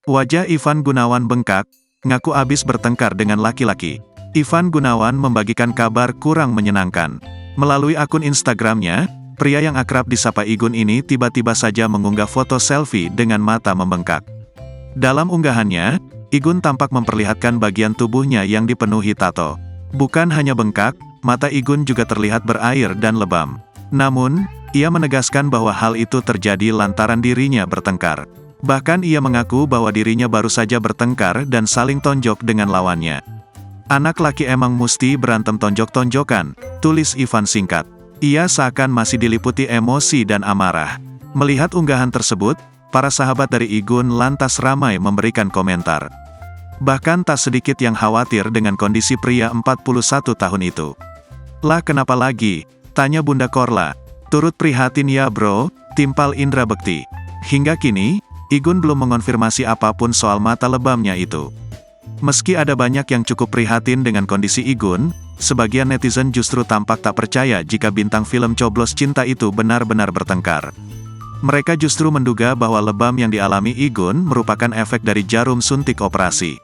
Wajah Ivan Gunawan bengkak, ngaku abis bertengkar dengan laki-laki. Ivan Gunawan membagikan kabar kurang menyenangkan. Melalui akun Instagramnya, pria yang akrab disapa Igun ini tiba-tiba saja mengunggah foto selfie dengan mata membengkak. Dalam unggahannya, Igun tampak memperlihatkan bagian tubuhnya yang dipenuhi tato. Bukan hanya bengkak, mata Igun juga terlihat berair dan lebam. Namun, ia menegaskan bahwa hal itu terjadi lantaran dirinya bertengkar. Bahkan ia mengaku bahwa dirinya baru saja bertengkar dan saling tonjok dengan lawannya. "Anak laki emang musti berantem tonjok-tonjokan," tulis Ivan singkat. Ia seakan masih diliputi emosi dan amarah. Melihat unggahan tersebut, para sahabat dari Igun lantas ramai memberikan komentar. Bahkan tak sedikit yang khawatir dengan kondisi pria 41 tahun itu. "Lah kenapa lagi?" tanya Bunda Korla. "Turut prihatin ya bro," timpal Indra Bekti. Hingga kini, Igun belum mengonfirmasi apapun soal mata lebamnya itu. Meski ada banyak yang cukup prihatin dengan kondisi Igun, sebagian netizen justru tampak tak percaya jika bintang film Coblos Cinta itu benar-benar bertengkar. Mereka justru menduga bahwa lebam yang dialami Igun merupakan efek dari jarum suntik operasi.